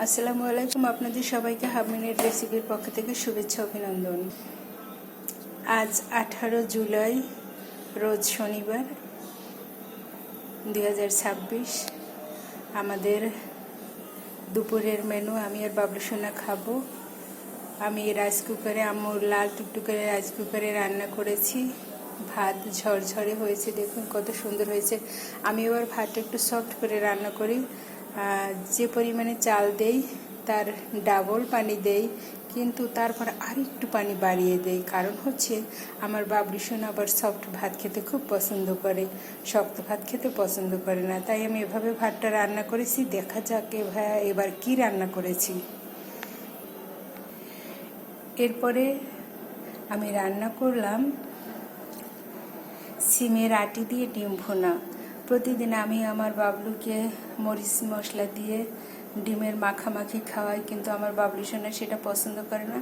আসসালামু আলাইকুম। আপনাদের সবাইকে হাফ মিনিট রেসিপির পক্ষ থেকে শুভেচ্ছা অভিনন্দন। আজ 18 জুলাই, রোজ শনিবার 2026। আমাদের দুপুরের মেনু আমি আর বাবলু সোনা খাবো। আমি রাইস কুকারে, আম্মুর লাল টুকটুকে রাইস কুকারে রান্না করেছি। ভাত ঝরঝরে হয়েছে, দেখুন কত সুন্দর হয়েছে। আমি এবার ভাতটা একটু সফট করে রান্না করি। যে পরিমাণে চাল দেই তার ডাবল পানি দেই, কিন্তু তারপর আর একটু পানি বাড়িয়ে দেই। কারণ হচ্ছে আমার বাবলু সোনা আবার সফট ভাত খেতে খুব পছন্দ করে, শক্ত ভাত খেতে পছন্দ করে না। তাই আমি এভাবে ভাতটা রান্না করেছি। দেখা যাক এবার কি রান্না করেছি। এরপরে আমি রান্না করলাম সিমের আটি দিয়ে ডিম ভুনা। প্রতিদিন আমি আমার বাবলুকে মরিচ মশলা দিয়ে ডিমের মাখামাখি খাওয়াই, কিন্তু আমার বাবলু সোনা সেটা পছন্দ করে না।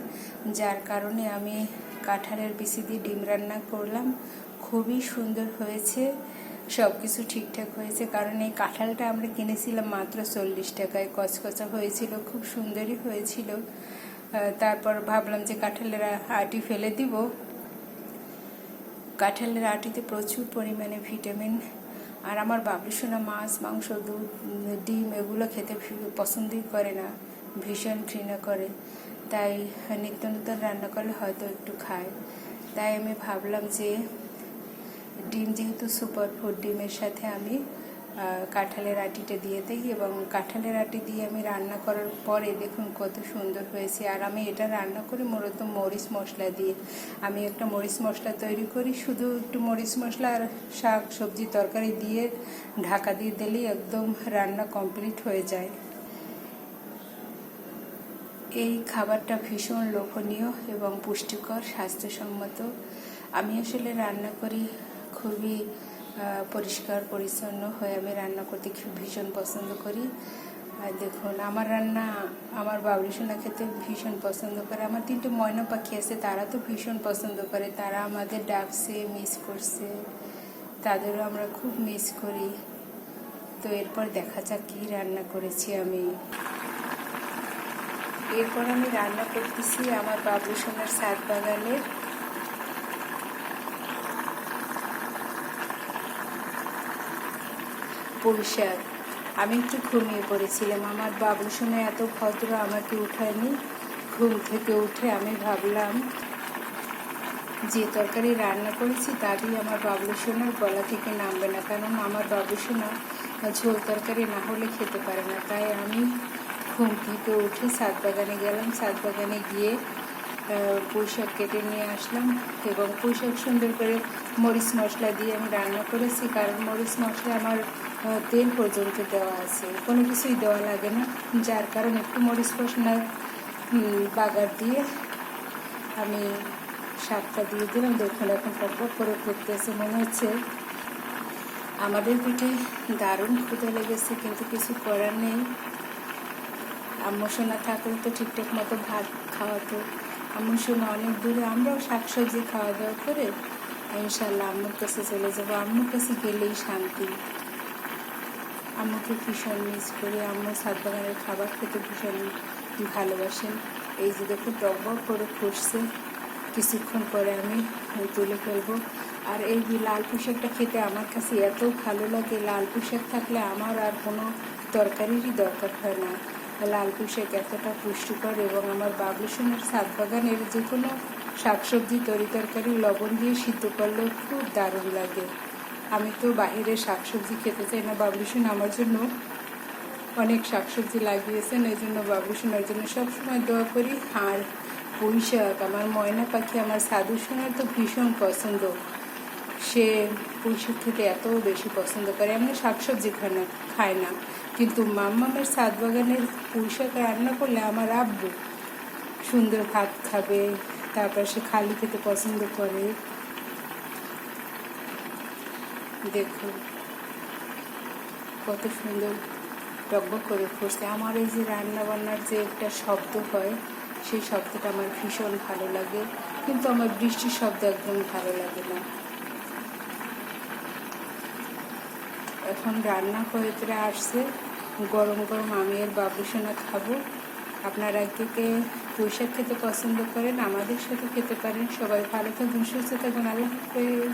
যার কারণে আমি কাঁঠালের বিচি দিয়ে ডিম রান্না করলাম। খুবই সুন্দর হয়েছে, সব কিছু ঠিকঠাক হয়েছে। কারণ এই কাঁঠালটা আমরা কিনেছিলাম মাত্র 40 টাকায়, কচকচা হয়েছিল, খুব সুন্দরই হয়েছিল। তারপর ভাবলাম যে কাঁঠালের আটি ফেলে দিব। কাঁঠালের আটিতে প্রচুর পরিমাণে ভিটামিন, আর আমার বাবলু সোনা মাছ, মাংস, দুধ, ডিম এগুলো খেতে পছন্দই করে না, ভীষণ ঘৃণা করে। তাই নিত্য নতুন রান্না করলে হয়তো একটু খায়। তাই আমি ভাবলাম যে ডিম যেহেতু সুপার ফুড, ডিমের সাথে আমি কাঁঠালের আটিটা দিয়ে দিই। এবং কাঁঠালের আটি দিয়ে আমি রান্না করার পরে দেখুন কত সুন্দর হয়েছে। আর আমি এটা রান্না করি মূলত মরিচ মশলা দিয়ে। আমি একটা মরিচ মশলা তৈরি করি, শুধু একটু মরিচ মশলা আর শাক সবজি তরকারি দিয়ে ঢাকা দিয়ে দিলেই একদম রান্না কমপ্লিট হয়ে যায়। এই খাবারটা ভীষণ লোভনীয় এবং পুষ্টিকর, স্বাস্থ্যসম্মত। আমি আসলে রান্না করি খুবই পরিষ্কার পরিচ্ছন্ন হয়ে। আমি রান্না করতে ভীষণ পছন্দ করি। আর দেখুন আমার রান্না আমার বাবলু সোনা খেতে ভীষণ পছন্দ করে। আমার 3টে ময়না পাখি আছে, তারা তো ভীষণ পছন্দ করে। তারা আমাদের ডাকছে, মিস করছে, তাদেরও আমরা খুব মিস করি। তো এরপর দেখা যাক কী রান্না করেছি আমি। এরপর আমি রান্না করতেছি আমার বাবলু সোনার ছাদ বাগানের পুঁই শাক। আমি একটু ঘুমিয়ে পড়েছিলাম। আমার বাবলু সোনা এত ভদ্র, আমাকে উঠায়নি। ঘুম থেকে উঠে আমি ভাবলাম যে তরকারি রান্না করেছি তারই আমার বাবলু সোনার গলা থেকে নামবে না, কারণ আমার বাবলু সোনা ঝোল তরকারি না হলে খেতে পারে না। তাই আমি ঘুম থেকে উঠে ছাদ বাগানে গেলাম। ছাদ বাগানে গিয়ে পুঁই শাক কেটে নিয়ে আসলাম এবং পুঁই শাক সুন্দর করে মরিচ মশলা দিয়ে আমি রান্না করেছি। কারণ মরিচ মশলা আমার তেল পর্যন্ত দেওয়া আছে, কোনো কিছুই দেওয়া লাগে না। যার কারণে একটু মরিচ মশলা বাগার দিয়ে আমি শাকটা দিয়ে দিলাম। দেখুন এখন টকবক করে ফুটতেছে। মনে হচ্ছে আমাদের পিঠে দারুণ ক্ষুধা লেগেছে, কিন্তু কিছু করার নেই। আম্মু সোনা থাকলে তো ঠিকঠাক মতো ভাত খাওয়াতো। আম্মু সোনা অনেক দূরে, আমরাও শাকসবজি খাওয়া দাওয়া করে ইনশাল্লাহ আম্মুর কাছে চলে যাবো। আম্মুর কাছে গেলেই শান্তি। আম্মুকে ভীষণ মিস করি। আম্মু ছাদ বাগানের খাবার খেতে ভীষণ ভালোবাসেন। এই যে দেখুন টকবক করে ফুটছে, কিছুক্ষণ পরে আমি তুলে ফেলবো। আর এই যে লাল পুঁই শাকটা খেতে আমার কাছে এত ভালো লাগে। লাল পুঁই শাক থাকলে আমার আর কোনো তরকারিরই দরকার হয় না। লাল পুঁই শাক এতটা পুষ্টিকর। এবং আমার বাবলু সোনার ছাদ বাগানের যে কোনো শাকসবজি তরি তরকারি লবণ দিয়ে সিদ্ধ করলেও খুব দারুণ লাগে। আমি তো বাহিরের শাকসবজি খেতে চাই না। বাবলু সোনা আমার জন্য অনেক শাকসবজি লাগিয়েছেন, এই জন্য বাবলু সোনার জন্য সবসময় দোয়া করি। আর পুঁই শাক আমার ময়না পাখি, আমার সাধু সোনার তো ভীষণ পছন্দ। সে পুঁই শাক খেতে এত বেশি পছন্দ করে। এমনি শাকসবজি খায় না, কিন্তু মাম্মামের ছাদ বাগানের পুঁই শাক রান্না করলে আমার আব্বু সুন্দর ভাত খাবে। তারপর সে খালি খেতে পছন্দ করে। দেখুন কত সুন্দর টকবক করে ফুটছে। আমার এই যে রান্না বান্নার যে একটা শব্দ হয়, সেই শব্দটা আমার ভীষণ ভালো লাগে, কিন্তু আমার বৃষ্টির শব্দ একদম ভালো লাগে না। এখন রান্না হয়ে আসছে, গরম গরম আমি আর বাবু সোনা খাবো। আপনারা কে কে পুঁই শাক খেতে পছন্দ করেন আমাদের সাথে খেতে পারেন। সবাই ভালো থাকুন, সুস্থ থাকুন। আল্লাহ হাফেজ।